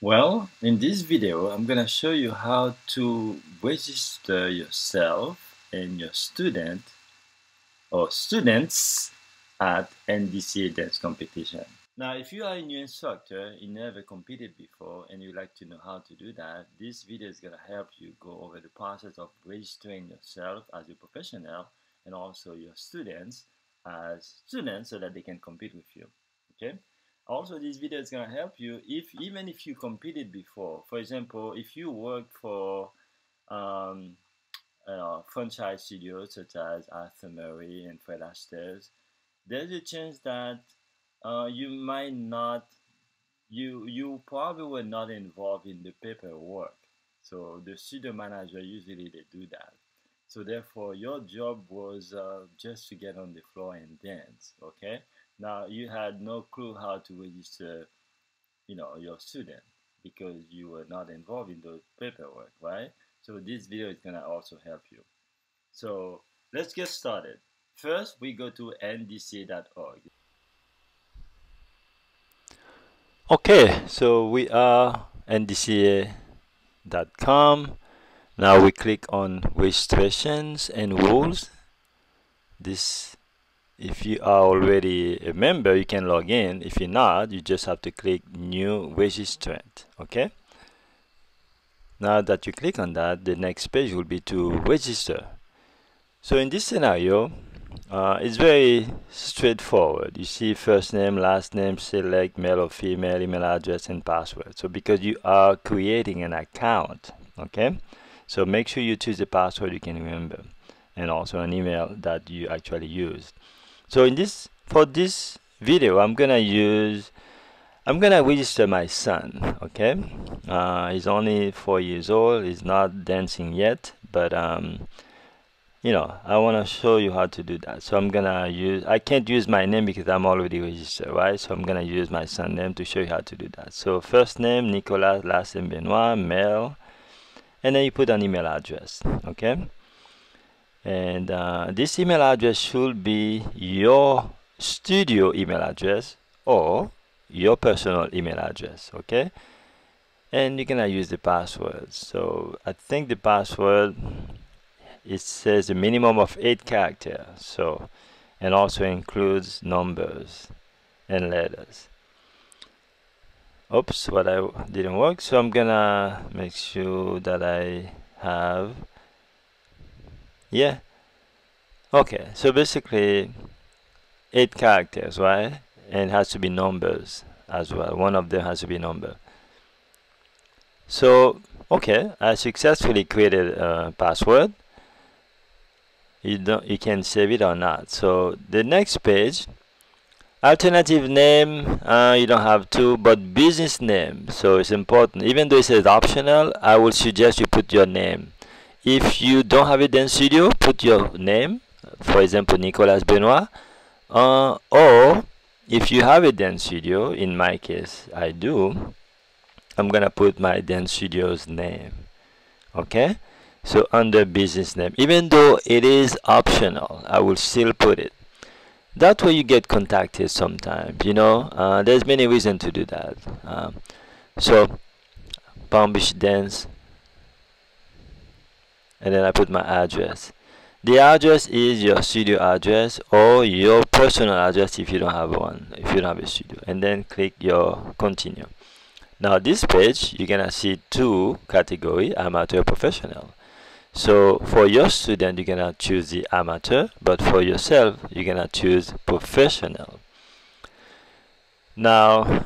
Well, in this video, I'm going to show you how to register yourself and your student or students at NDCA Dance Competition. Now, if you are a new instructor, you never competed before, and you'd like to know how to do that, this video is going to help you go over the process of registering yourself as a professional and also your students as students so that they can compete with you. Okay? Also, this video is going to help you even if you competed before. For example, if you worked for franchise studios such as Arthur Murray and Fred Astaire's, there's a chance that you might not, you probably were not involved in the paperwork. So the studio manager usually they do that. So therefore, your job was just to get on the floor and dance. Okay. Now you had no clue how to register, your student because you were not involved in the paperwork, right? So this video is gonna also help you. So let's get started. First, we go to ndca.org. Okay, so we are ndca.com. Now we click on registrations and rules. This, if you are already a member, you can log in. If you're not, you just have to click new registrant. Okay. Now that you click on that, the next page will be to register. So in this scenario, it's very straightforward. You see first name, last name, select male or female, email address, and password. So because you are creating an account, okay? So make sure you choose a password you can remember, and also an email that you actually use. So for this video, I'm gonna register my son. Okay, he's only 4 years old. He's not dancing yet, but I want to show you how to do that. So I can't use my name because I'm already registered, right? So I'm gonna use my son's name to show you how to do that. So first name Nicolas, last name Benoit, male, and then you put an email address, okay? And this email address should be your studio email address or your personal email address, okay? And you're gonna use the password. So I think the password, it says a minimum of 8 characters, so, and also includes numbers and letters. Oops, what I didn't work. So I'm gonna make sure that I have, yeah, okay. So basically 8 characters, right? And it has to be numbers as well. One of them has to be number. So okay, I successfully created a password. You can save it or not. So the next page, alternative name, you don't have to, but business name, so it's important. Even though it says optional, I would suggest you put your name. If you don't have a dance studio, put your name, for example Nicolas Benoit, or if you have a dance studio, in my case I do, I'm gonna put my dance studio's name. Okay, so under business name, even though it is optional, I will still put it. That way you get contacted sometimes, there's many reasons to do that. So Palm Beach Dance, and then I put my address. The address is your studio address or your personal address if you don't have one, if you don't have a studio, and then click your continue. Now this page, you're gonna see 2 categories, amateur, professional. So for your student, you're gonna choose the amateur, but for yourself, you're gonna choose professional. Now,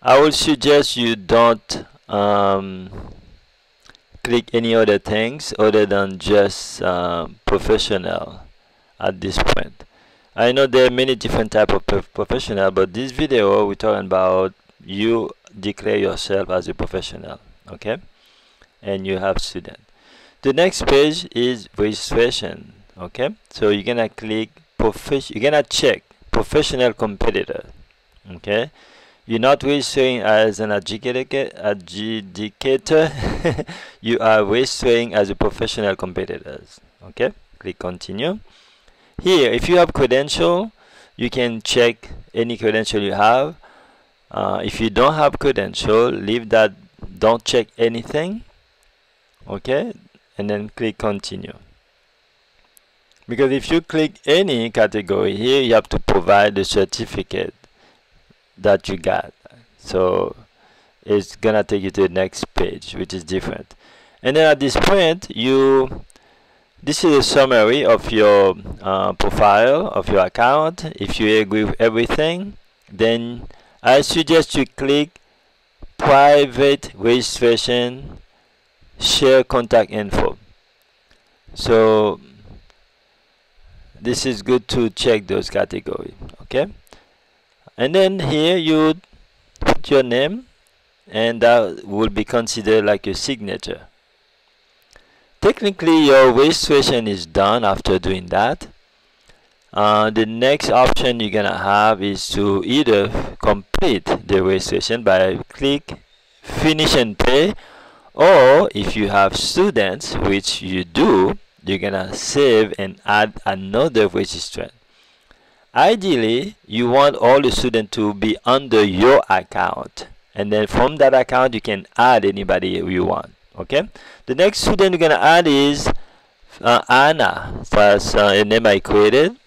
I would suggest you don't click any other things other than just professional at this point. I know there are many different types of professional, but this video we're talking about you declare yourself as a professional, okay? And you have student. The next page is registration, okay? So you're gonna click you're gonna check professional competitor, okay? You're not registering as an adjudicator. You are registering as a professional competitor, okay? Click continue. Here, if you have credential, you can check any credential you have. If you don't have credential, leave that, don't check anything, okay, and then click continue. Because if you click any category here, you have to provide the certificate that you got. So it's gonna take you to the next page, which is different. And then at this point, this is a summary of your profile of your account. If you agree with everything, then I suggest you click private registration, share contact info. So this is good to check those categories, okay? And then here you put your name, and that will be considered like your signature. Technically, your registration is done after doing that. The next option you're gonna have is to either complete the registration by click finish and pay, or if you have students, which you do, you're gonna save and add another registrant. Ideally, you want all the students to be under your account, and then from that account you can add anybody you want. Okay, the next student you're gonna add is Anna. That's a name I created.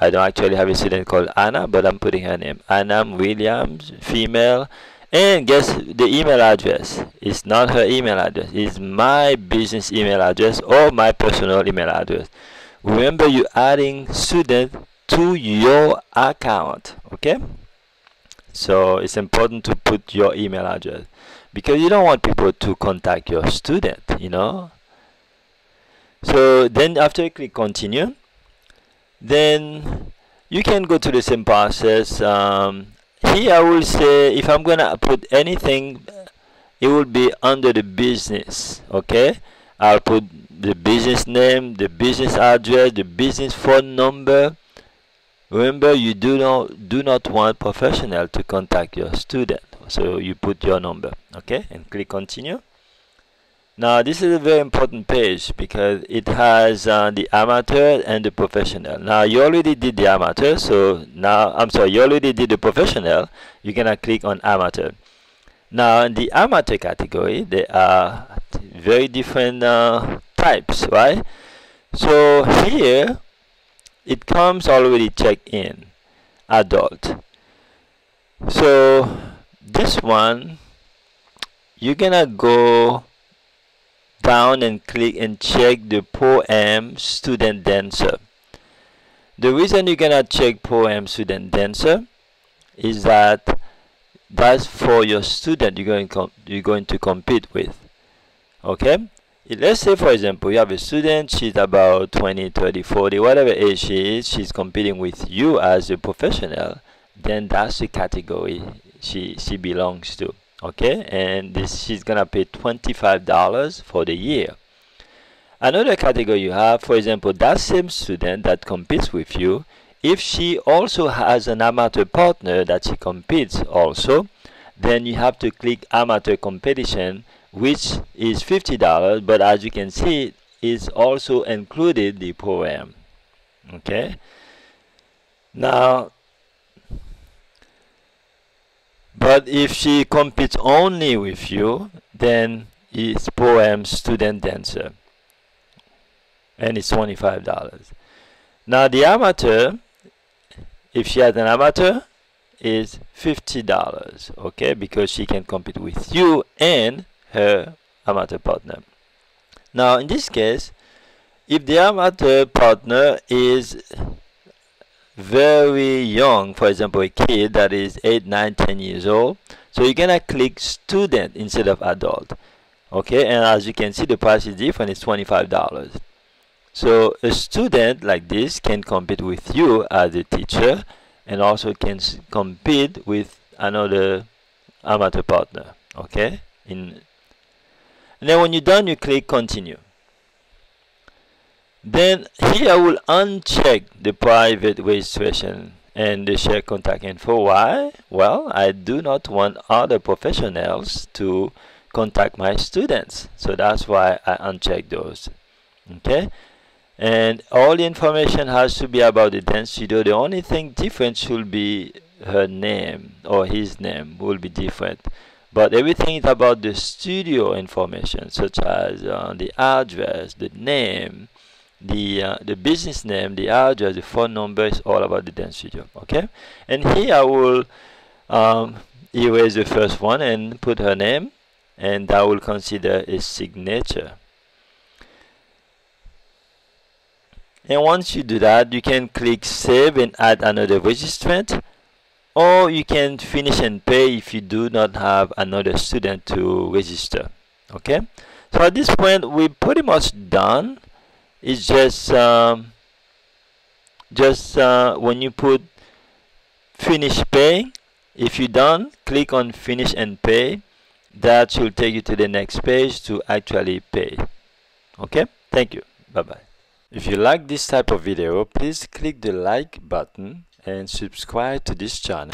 I don't actually have a student called Anna, but I'm putting her name. Anna Williams, female. And guess the email address. It's not her email address. It's my business email address or my personal email address. Remember, you're adding student to your account. Okay? So it's important to put your email address, because you don't want people to contact your student, you know. So then after you click continue, then you can go to the same process. Here I will say, if I'm gonna put anything, it will be under the business. Okay, I'll put the business name, the business address, the business phone number. Remember, you do not want professional to contact your student, so you put your number. Okay, and click continue. Now this is a very important page because it has the amateur and the professional. Now you already did the amateur, so now you already did the professional. You're gonna click on amateur. Now in the amateur category, there are very different types, right? So here it comes already checked in, adult. So this one, you're gonna go down and click and check the Pro-Am student dancer. The reason you're gonna check Pro-Am student dancer is that that's for your student you're going to compete with. Okay, let's say for example you have a student, she's about 20, 30, 40, whatever age she is, she's competing with you as a professional, then that's the category she belongs to. Okay, and she's gonna pay $25 for the year. Another category you have, for example, that same student that competes with you, if she also has an amateur partner that she competes also, then you have to click amateur competition, which is $50, but as you can see, is also included the Pro-Am. Okay, now but if she competes only with you, then it's Pro-Am student dancer, and it's $25. Now the amateur, if she has an amateur, is $50. Okay, because she can compete with you and her amateur partner. Now in this case, if the amateur partner is very young, for example a kid that is 8, 9, 10 years old, so you're gonna click student instead of adult. Okay, and as you can see, the price is different. It's $25. So a student like this can compete with you as a teacher, and also can compete with another amateur partner. Okay, and then when you're done, you click continue. Then here I will uncheck the private registration and the share contact info. Why? Well, I do not want other professionals to contact my students, so that's why I uncheck those. Okay, and all the information has to be about the dance studio. The only thing different should be her name or his name will be different. But everything is about the studio information, such as the address, the name, the business name, the address, the phone number is all about the dance studio. Okay, and here I will um, erase the first one and put her name, and I will consider a signature. And once you do that, you can click save and add another registrant, or you can finish and pay if you do not have another student to register. Okay, so at this point we're pretty much done. It's just when you put finish paying, if you're done, click on finish and pay. That should take you to the next page to actually pay. Okay, thank you. Bye bye. If you like this type of video, please click the like button and subscribe to this channel.